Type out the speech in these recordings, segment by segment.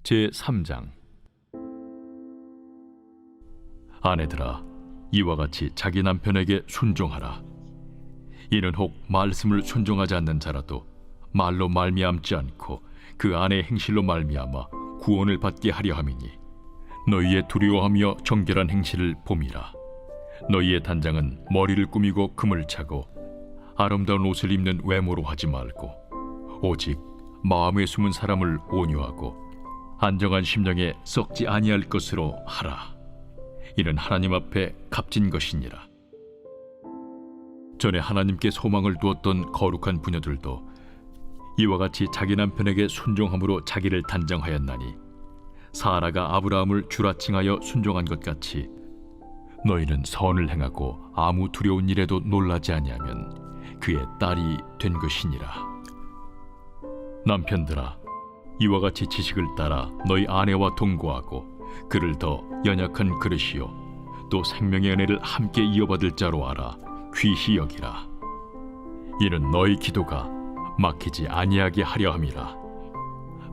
제3장. 아내들아, 이와 같이 자기 남편에게 순종하라. 이는 혹 말씀을 순종하지 않는 자라도 말로 말미암지 않고 그 아내의 행실로 말미암아 구원을 받게 하려 함이니, 너희의 두려워하며 정결한 행실을 봄이라. 너희의 단장은 머리를 꾸미고 금을 차고 아름다운 옷을 입는 외모로 하지 말고, 오직 마음에 숨은 사람을 온유하고 안정한 심령에 썩지 아니할 것으로 하라. 이는 하나님 앞에 값진 것이니라. 전에 하나님께 소망을 두었던 거룩한 부녀들도 이와 같이 자기 남편에게 순종함으로 자기를 단정하였나니, 사라가 아브라함을 주라칭하여 순종한 것 같이 너희는 선을 행하고 아무 두려운 일에도 놀라지 아니하면 그의 딸이 된 것이니라. 남편들아, 이와 같이 지식을 따라 너희 아내와 동거하고 그를 더 연약한 그릇이요 또 생명의 은혜를 함께 이어받을 자로 알아 귀히 여기라. 이는 너희 기도가 막히지 아니하게 하려 함이라.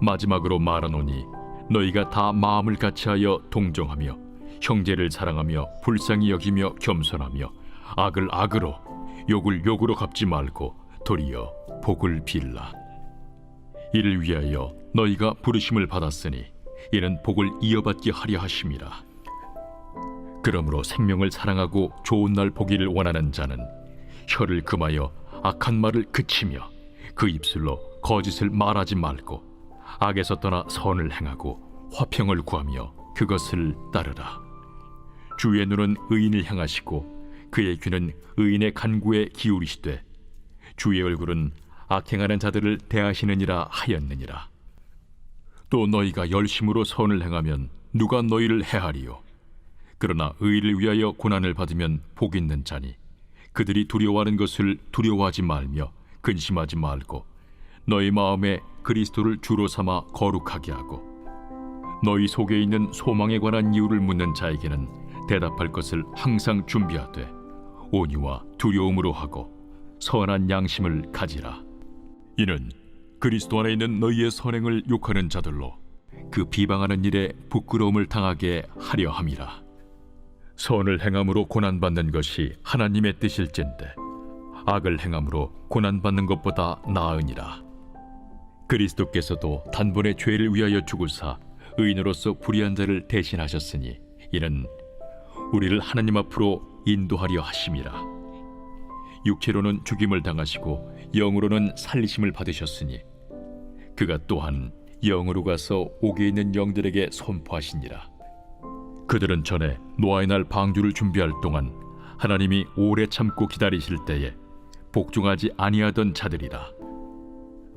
마지막으로 말하노니, 너희가 다 마음을 같이하여 동정하며 형제를 사랑하며 불쌍히 여기며 겸손하며 악을 악으로 욕을 욕으로 갚지 말고 도리어 복을 빌라. 이를 위하여 너희가 부르심을 받았으니 이는 복을 이어받게 하려 하심이라. 그러므로 생명을 사랑하고 좋은 날 보기를 원하는 자는 혀를 금하여 악한 말을 그치며 그 입술로 거짓을 말하지 말고 악에서 떠나 선을 행하고 화평을 구하며 그것을 따르라. 주의 눈은 의인을 향하시고 그의 귀는 의인의 간구에 기울이시되 주의 얼굴은 악행하는 자들을 대하시느니라 하였느니라. 또 너희가 열심으로 선을 행하면 누가 너희를 해하리요? 그러나 의를 위하여 고난을 받으면 복 있는 자니, 그들이 두려워하는 것을 두려워하지 말며 근심하지 말고 너희 마음에 그리스도를 주로 삼아 거룩하게 하고, 너희 속에 있는 소망에 관한 이유를 묻는 자에게는 대답할 것을 항상 준비하되 온유와 두려움으로 하고 선한 양심을 가지라. 이는 그리스도 안에 있는 너희의 선행을 욕하는 자들로 그 비방하는 일에 부끄러움을 당하게 하려 함이라. 선을 행함으로 고난받는 것이 하나님의 뜻일진데 악을 행함으로 고난받는 것보다 나으니라. 그리스도께서도 단번에 죄를 위하여 죽으사 의인으로서 불의한 자를 대신하셨으니, 이는 우리를 하나님 앞으로 인도하려 하심이라. 육체로는 죽임을 당하시고 영으로는 살리심을 받으셨으니 그가 또한 영으로 가서 옥에 있는 영들에게 선포하시니라. 그들은 전에 노아의 날 방주를 준비할 동안 하나님이 오래 참고 기다리실 때에 복종하지 아니하던 자들이라.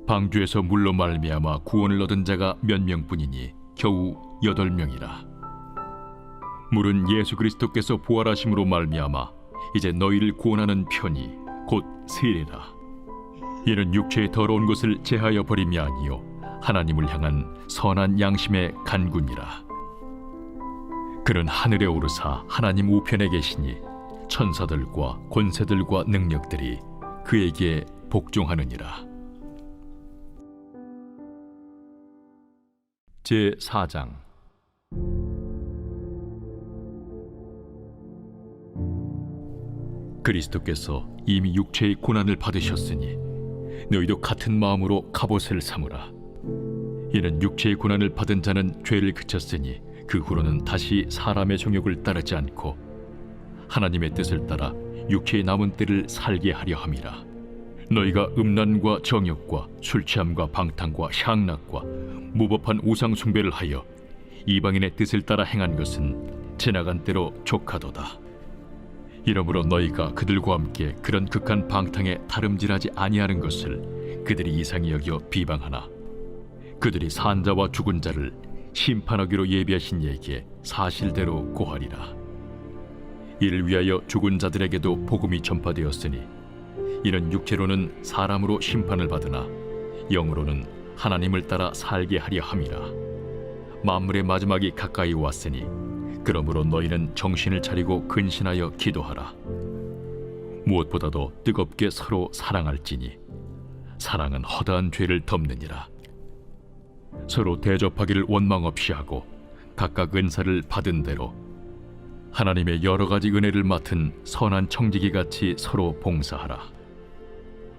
방주에서 물로 말미암아 구원을 얻은 자가 몇 명뿐이니 겨우 8명이라. 물은 예수 그리스도께서 부활하심으로 말미암아 이제 너희를 구원하는 편이 곧 세례라. 이는 육체의 더러운 것을 제하여 버림이 아니요 하나님을 향한 선한 양심의 간구니라. 그는 하늘에 오르사 하나님 우편에 계시니 천사들과 권세들과 능력들이 그에게 복종하느니라. 제4장. 그리스도께서 이미 육체의 고난을 받으셨으니 너희도 같은 마음으로 갑옷을 삼으라. 이는 육체의 고난을 받은 자는 죄를 그쳤으니 그 후로는 다시 사람의 정욕을 따르지 않고 하나님의 뜻을 따라 육체의 남은 때를 살게 하려 함이라. 너희가 음란과 정욕과 술취함과 방탕과 향락과 무법한 우상 숭배를 하여 이방인의 뜻을 따라 행한 것은 지나간 때로 족하도다. 이러므로 너희가 그들과 함께 그런 극한 방탕에 다름질하지 아니하는 것을 그들이 이상히 여겨 비방하나, 그들이 산 자와 죽은 자를 심판하기로 예비하신 이에게 사실대로 고하리라. 이를 위하여 죽은 자들에게도 복음이 전파되었으니, 이는 육체로는 사람으로 심판을 받으나 영으로는 하나님을 따라 살게 하려 함이라. 만물의 마지막이 가까이 왔으니 그러므로 너희는 정신을 차리고 근신하여 기도하라. 무엇보다도 뜨겁게 서로 사랑할지니 사랑은 허다한 죄를 덮느니라. 서로 대접하기를 원망 없이 하고 각각 은사를 받은 대로 하나님의 여러 가지 은혜를 맡은 선한 청지기 같이 서로 봉사하라.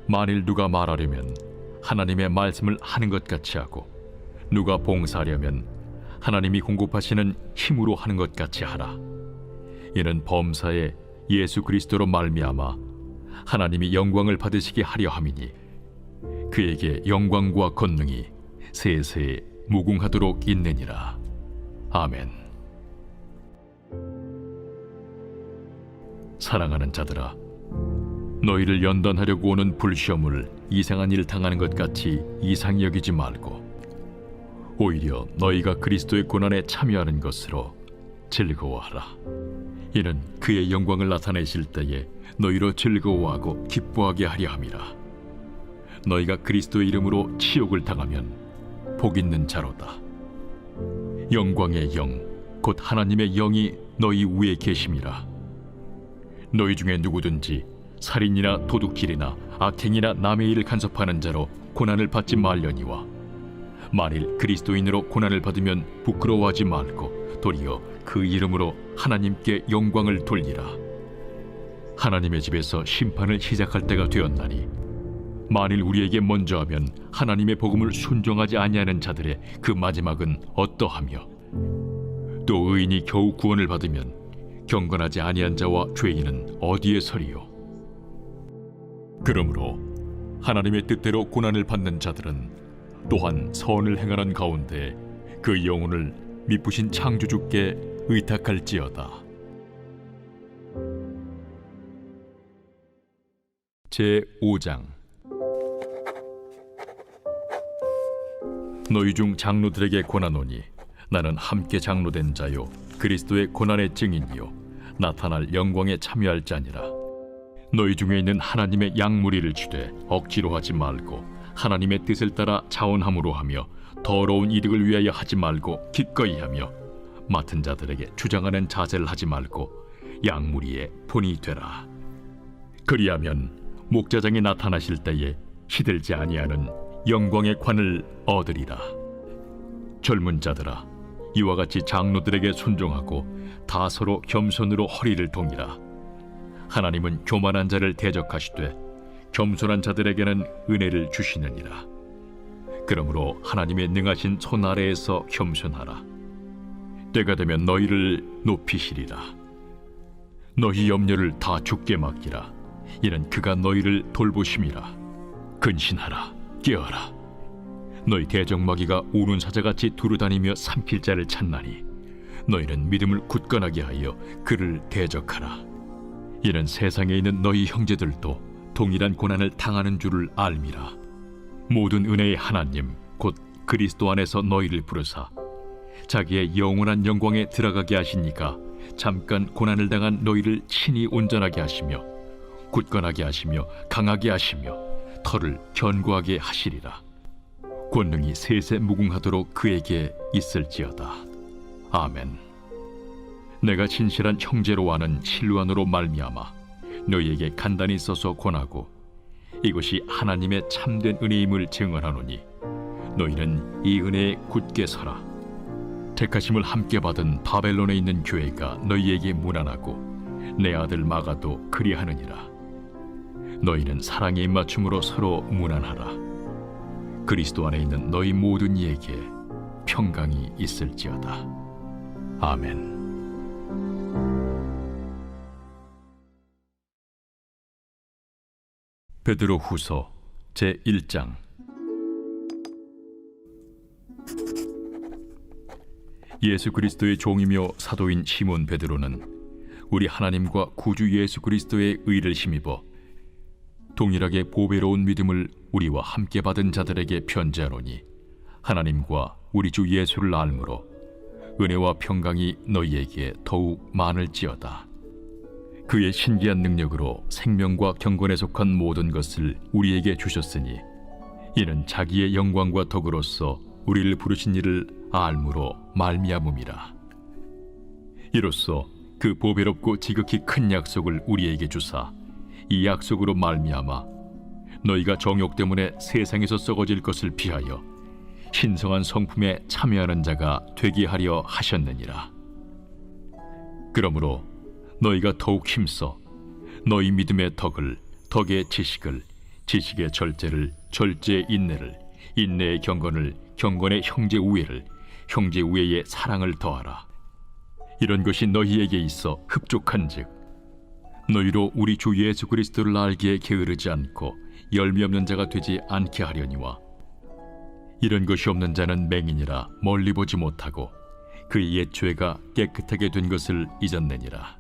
만일 누가 말하려면 하나님의 말씀을 하는 것 같이 하고, 누가 봉사하려면 하나님이 공급하시는 힘으로 하는 것 같이 하라. 이는 범사에 예수 그리스도로 말미암아 하나님이 영광을 받으시게 하려 함이니, 그에게 영광과 권능이 세세에 무궁하도록 있느니라. 아멘. 사랑하는 자들아, 너희를 연단하려고 오는 불시험을 이상한 일 당하는 것 같이 이상히 여기지 말고, 오히려 너희가 그리스도의 고난에 참여하는 것으로 즐거워하라. 이는 그의 영광을 나타내실 때에 너희로 즐거워하고 기뻐하게 하려 함이라. 너희가 그리스도의 이름으로 치욕을 당하면 복 있는 자로다. 영광의 영, 곧 하나님의 영이 너희 위에 계심이라. 너희 중에 누구든지 살인이나 도둑질이나 악행이나 남의 일을 간섭하는 자로 고난을 받지 말려니와, 만일 그리스도인으로 고난을 받으면 부끄러워하지 말고 도리어 그 이름으로 하나님께 영광을 돌리라. 하나님의 집에서 심판을 시작할 때가 되었나니, 만일 우리에게 먼저 하면 하나님의 복음을 순종하지 아니하는 자들의 그 마지막은 어떠하며, 또 의인이 겨우 구원을 받으면 경건하지 아니한 자와 죄인은 어디에 서리요? 그러므로 하나님의 뜻대로 고난을 받는 자들은 또한 선을 행하는 가운데 그 영혼을 미쁘신 창조주께 의탁할지어다. 제5장. 너희 중 장로들에게 권하노니, 나는 함께 장로된 자요 그리스도의 고난의 증인이요 나타날 영광에 참여할 자니라. 너희 중에 있는 하나님의 양무리를 주되 억지로 하지 말고 하나님의 뜻을 따라 자원함으로 하며, 더러운 이득을 위하여 하지 말고 기꺼이 하며, 맡은 자들에게 주장하는 자세를 하지 말고 양무리의 본이 되라. 그리하면 목자장이 나타나실 때에 시들지 아니하는 영광의 관을 얻으리라. 젊은 자들아, 이와 같이 장로들에게 순종하고 다 서로 겸손으로 허리를 동이라. 하나님은 교만한 자를 대적하시되 겸손한 자들에게는 은혜를 주시느니라. 그러므로 하나님의 능하신 손 아래에서 겸손하라. 때가 되면 너희를 높이시리라. 너희 염려를 다 주께 맡기라. 이는 그가 너희를 돌보심이라. 근신하라. 깨어라. 너희 대적마귀가 우는 사자같이 두루다니며 삼킬 자를 찾나니, 너희는 믿음을 굳건하게 하여 그를 대적하라. 이는 세상에 있는 너희 형제들도 동일한 고난을 당하는 줄을 알미라. 모든 은혜의 하나님 곧 그리스도 안에서 너희를 부르사 자기의 영원한 영광에 들어가게 하시니까, 잠깐 고난을 당한 너희를 친히 온전하게 하시며 굳건하게 하시며 강하게 하시며 털을 견고하게 하시리라. 권능이 세세 무궁하도록 그에게 있을지어다. 아멘. 내가 진실한 형제로 아는 실루안으로 말미암아 너희에게 간단히 써서 권하고, 이것이 하나님의 참된 은혜임을 증언하노니, 너희는 이 은혜에 굳게 서라. 택하심을 함께 받은 바벨론에 있는 교회가 너희에게 문안하고 내 아들 마가도 그리하느니라. 너희는 사랑의 입맞춤으로 서로 문안하라. 그리스도 안에 있는 너희 모든 이에게 평강이 있을지어다. 아멘. 베드로 후서 제1장. 예수 그리스도의 종이며 사도인 시몬 베드로는 우리 하나님과 구주 예수 그리스도의 의를 힘입어 동일하게 보배로운 믿음을 우리와 함께 받은 자들에게 편지하노니, 하나님과 우리 주 예수를 알므로 은혜와 평강이 너희에게 더욱 많을지어다. 그의 신기한 능력으로 생명과 경건에 속한 모든 것을 우리에게 주셨으니, 이는 자기의 영광과 덕으로서 우리를 부르신 이를 알므로 말미암음이라. 이로써 그 보배롭고 지극히 큰 약속을 우리에게 주사, 이 약속으로 말미암아 너희가 정욕 때문에 세상에서 썩어질 것을 피하여 신성한 성품에 참여하는 자가 되게 하려 하셨느니라. 그러므로 너희가 더욱 힘써 너희 믿음의 덕을, 덕의 지식을, 지식의 절제를, 절제의 인내를, 인내의 경건을, 경건의 형제 우애를, 형제 우애의 사랑을 더하라. 이런 것이 너희에게 있어 흡족한즉 너희로 우리 주 예수 그리스도를 알기에 게으르지 않고 열미 없는 자가 되지 않게 하려니와, 이런 것이 없는 자는 맹인이라 멀리 보지 못하고 그의 옛 죄가 깨끗하게 된 것을 잊었느니라.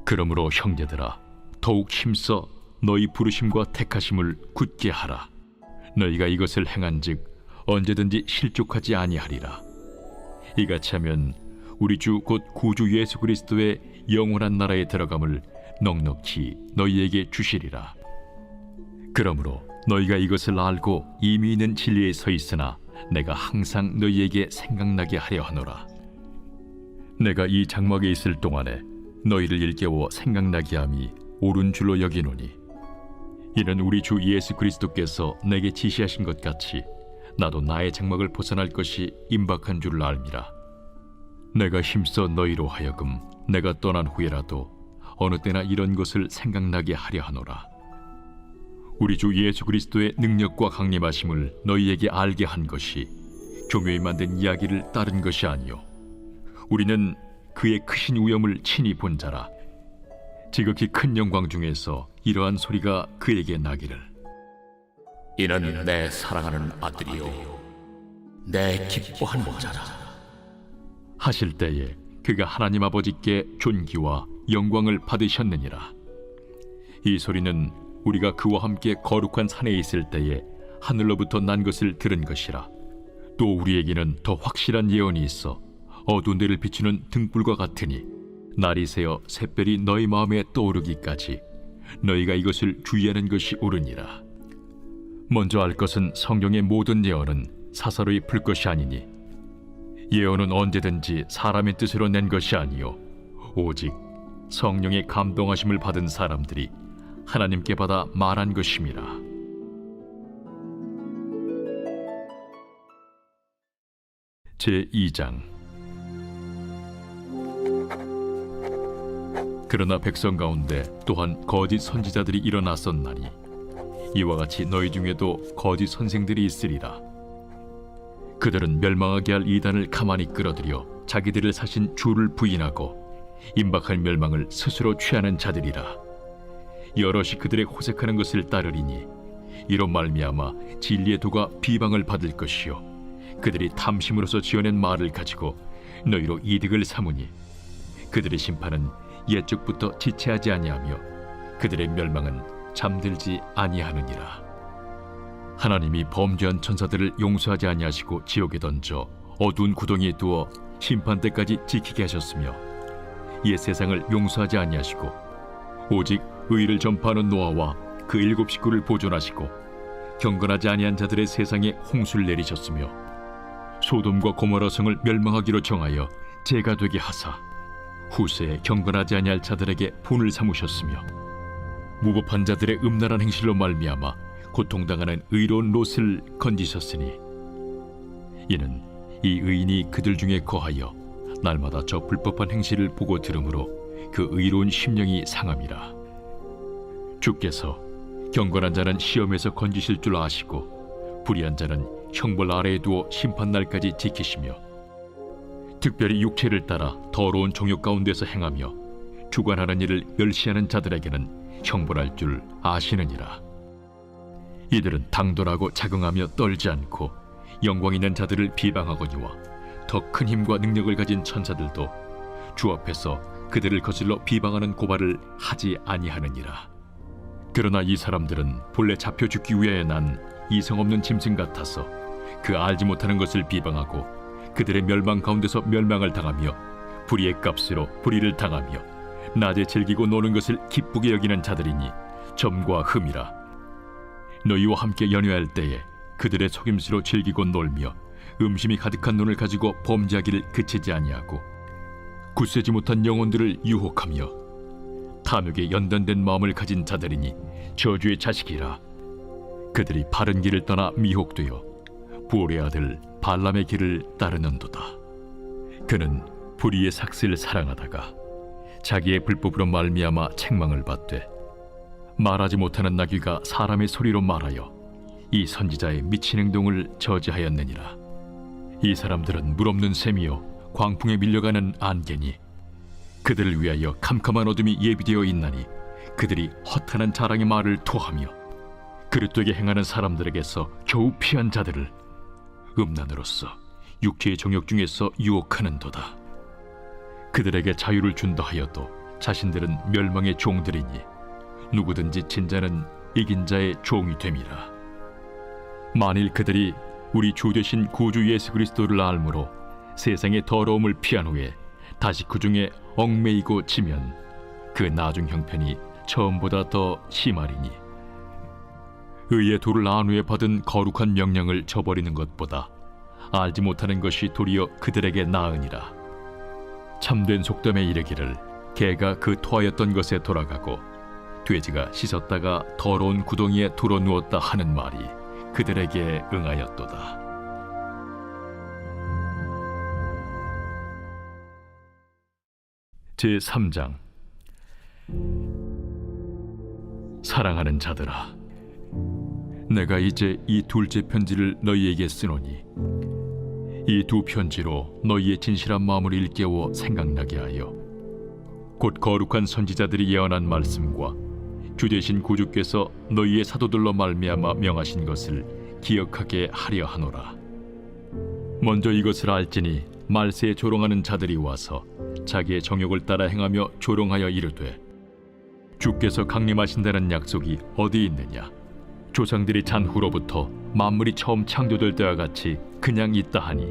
그러므로 형제들아, 더욱 힘써 너희 부르심과 택하심을 굳게 하라. 너희가 이것을 행한즉 언제든지 실족하지 아니하리라. 이같이 하면 우리 주 곧 구주 예수 그리스도의 영원한 나라에 들어감을 넉넉히 너희에게 주시리라. 그러므로 너희가 이것을 알고 이미 있는 진리에 서 있으나 내가 항상 너희에게 생각나게 하려 하노라. 내가 이 장막에 있을 동안에 너희를 일깨워 생각나게 함이 옳은 줄로 여기노니, 이는 우리 주 예수 그리스도께서 내게 지시하신 것 같이 나도 나의 장막을 벗어날 것이 임박한 줄을 알미라. 내가 힘써 너희로 하여금 내가 떠난 후에라도 어느 때나 이런 것을 생각나게 하려 하노라. 우리 주 예수 그리스도의 능력과 강림하심을 너희에게 알게 한 것이 교묘히 만든 이야기를 따른 것이 아니요, 우리는 그의 크신 위엄을 친히 본 자라. 지극히 큰 영광 중에서 이러한 소리가 그에게 나기를, 이는 내 사랑하는 아들이요 내 기뻐하는 자라 하실 때에 그가 하나님 아버지께 존귀와 영광을 받으셨느니라. 이 소리는 우리가 그와 함께 거룩한 산에 있을 때에 하늘로부터 난 것을 들은 것이라. 또 우리에게는 더 확실한 예언이 있어 어두운 데를 비추는 등불과 같으니 날이 새어 샛별이 너희 마음에 떠오르기까지 너희가 이것을 주의하는 것이 옳으니라. 먼저 알 것은 성경의 모든 예언은 사사로이 풀 것이 아니니, 예언은 언제든지 사람의 뜻으로 낸 것이 아니요 오직 성령의 감동하심을 받은 사람들이 하나님께 받아 말한 것임이라. 제2장. 그러나 백성 가운데 또한 거짓 선지자들이 일어났었나니 이와 같이 너희 중에도 거짓 선생들이 있으리라. 그들은 멸망하게 할 이단을 가만히 끌어들여 자기들을 사신 주를 부인하고 임박할 멸망을 스스로 취하는 자들이라. 여럿이 그들의 호색하는 것을 따르리니 이로 말미암아 진리의 도가 비방을 받을 것이요, 그들이 탐심으로서 지어낸 말을 가지고 너희로 이득을 삼으니 그들의 심판은 옛적부터 지체하지 아니하며 그들의 멸망은 잠들지 아니하느니라. 하나님이 범죄한 천사들을 용서하지 아니하시고 지옥에 던져 어두운 구덩이에 두어 심판 때까지 지키게 하셨으며, 옛 세상을 용서하지 아니하시고 오직 의를 전파하는 노아와 그 7 식구를 보존하시고 경건하지 아니한 자들의 세상에 홍수를 내리셨으며, 소돔과 고모라 성을 멸망하기로 정하여 재가 되게 하사 후세에 경건하지 아니할 자들에게 분을 삼으셨으며, 무법한 자들의 음란한 행실로 말미암아 고통당하는 의로운 롯을 건지셨으니, 이는 이 의인이 그들 중에 거하여 날마다 저 불법한 행실을 보고 들으므로 그 의로운 심령이 상함이라. 주께서 경건한 자는 시험에서 건지실 줄 아시고 불의한 자는 형벌 아래에 두어 심판날까지 지키시며, 특별히 육체를 따라 더러운 정욕 가운데서 행하며 주관하는 일을 멸시하는 자들에게는 형벌할 줄 아시느니라. 이들은 당돌하고 자긍하며 떨지 않고 영광 있는 자들을 비방하거니와 더 큰 힘과 능력을 가진 천사들도 주 앞에서 그들을 거슬러 비방하는 고발을 하지 아니하느니라. 그러나 이 사람들은 본래 잡혀 죽기 위하여 난 이성 없는 짐승 같아서 그 알지 못하는 것을 비방하고 그들의 멸망 가운데서 멸망을 당하며 불의의 값으로 불의를 당하며 낮에 즐기고 노는 것을 기쁘게 여기는 자들이니 점과 흠이라. 너희와 함께 연회할 때에 그들의 속임수로 즐기고 놀며 음심이 가득한 눈을 가지고 범죄하기를 그치지 아니하고 굳세지 못한 영혼들을 유혹하며 탐욕에 연단된 마음을 가진 자들이니 저주의 자식이라. 그들이 바른 길을 떠나 미혹되어 부올의 아들 발람의 길을 따르는도다. 그는 불의의 삭슬을 사랑하다가 자기의 불법으로 말미암아 책망을 받되 말하지 못하는 나귀가 사람의 소리로 말하여 이 선지자의 미친 행동을 저지하였느니라. 이 사람들은 물없는 샘이요 광풍에 밀려가는 안개니 그들을 위하여 캄캄한 어둠이 예비되어 있나니 그들이 허탄한 자랑의 말을 토하며 그릇되게 행하는 사람들에게서 겨우 피한 자들을 음란으로서 육체의 정욕 중에서 유혹하는도다. 그들에게 자유를 준다 하여도 자신들은 멸망의 종들이니 누구든지 진 자는 이긴 자의 종이 됨이라. 만일 그들이 우리 주 되신 구주 예수 그리스도를 알므로 세상의 더러움을 피한 후에 다시 그 중에 얽매이고 지면 그 나중 형편이 처음보다 더 심하리니 의의 도를 안 후에 받은 거룩한 명령을 저버리는 것보다 알지 못하는 것이 도리어 그들에게 나으니라. 참된 속담에 이르기를 개가 그 토하였던 것에 돌아가고 돼지가 씻었다가 더러운 구덩이에 돌아 누웠다 하는 말이 그들에게 응하였도다. 제3장. 사랑하는 자들아, 내가 이제 이 둘째 편지를 너희에게 쓰노니 이 두 편지로 너희의 진실한 마음을 일깨워 생각나게 하여 곧 거룩한 선지자들이 예언한 말씀과 주 되신 구주께서 너희의 사도들로 말미암아 명하신 것을 기억하게 하려 하노라. 먼저 이것을 알지니 말세에 조롱하는 자들이 와서 자기의 정욕을 따라 행하며 조롱하여 이르되 주께서 강림하신다는 약속이 어디 있느냐? 조상들이 잔 후로부터 만물이 처음 창조될 때와 같이 그냥 있다 하니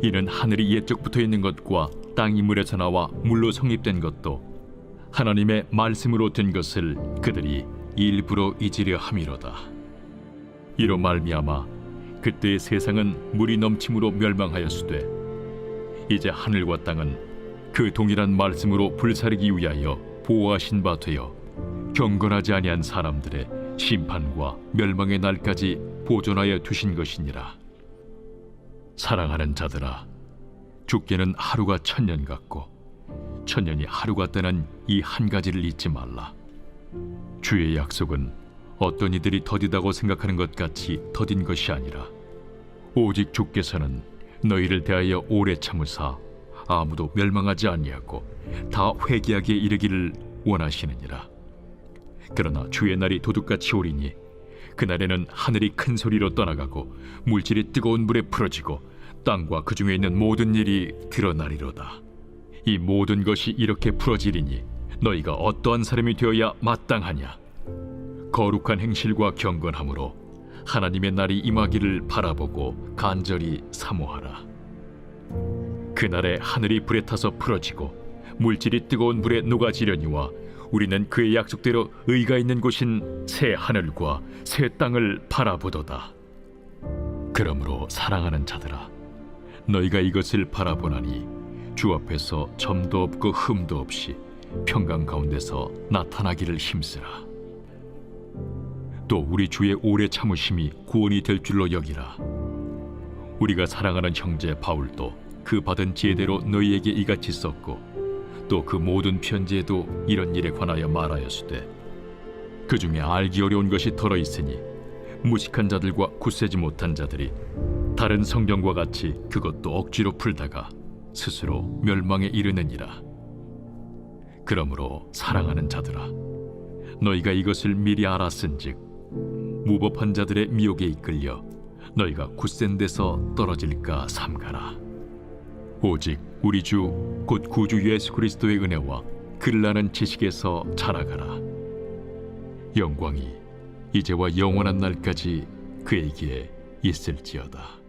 이는 하늘이 옛적부터 있는 것과 땅이 물에서 나와 물로 성립된 것도 하나님의 말씀으로 된 것을 그들이 일부러 잊으려 함이로다. 이로 말미암아 그때의 세상은 물이 넘침으로 멸망하였으되 이제 하늘과 땅은 그 동일한 말씀으로 불사르기 위하여 보호하신 바 되어 경건하지 아니한 사람들의 심판과 멸망의 날까지 보존하여 두신 것이니라. 사랑하는 자들아, 주께는 하루가 천년 같고 천년이 하루 같다는 이 한 가지를 잊지 말라. 주의 약속은 어떤 이들이 더디다고 생각하는 것 같이 더딘 것이 아니라 오직 주께서는 너희를 대하여 오래 참으사 아무도 멸망하지 아니하고 다 회개하기에 이르기를 원하시느니라. 그러나 주의 날이 도둑같이 오리니 그날에는 하늘이 큰 소리로 떠나가고 물질이 뜨거운 불에 풀어지고 땅과 그 중에 있는 모든 일이 드러나리로다. 이 모든 것이 이렇게 풀어지리니 너희가 어떠한 사람이 되어야 마땅하냐? 거룩한 행실과 경건함으로 하나님의 날이 임하기를 바라보고 간절히 사모하라. 그날에 하늘이 불에 타서 풀어지고 물질이 뜨거운 불에 녹아지려니와 우리는 그의 약속대로 의가 있는 곳인 새 하늘과 새 땅을 바라보도다. 그러므로 사랑하는 자들아, 너희가 이것을 바라보나니 주 앞에서 점도 없고 흠도 없이 평강 가운데서 나타나기를 힘쓰라. 또 우리 주의 오래 참으심이 구원이 될 줄로 여기라. 우리가 사랑하는 형제 바울도 그 받은 지혜대로 너희에게 이같이 썼고 또 그 모든 편지에도 이런 일에 관하여 말하였으되 그 중에 알기 어려운 것이 덜어 있으니 무식한 자들과 굳세지 못한 자들이 다른 성경과 같이 그것도 억지로 풀다가 스스로 멸망에 이르느니라. 그러므로 사랑하는 자들아, 너희가 이것을 미리 알았은즉 무법한 자들의 미혹에 이끌려 너희가 굳센 데서 떨어질까 삼가라. 오직 우리 주 곧 구주 예수 그리스도의 은혜와 그를 아는 지식에서 자라가라. 영광이 이제와 영원한 날까지 그에게 있을지어다.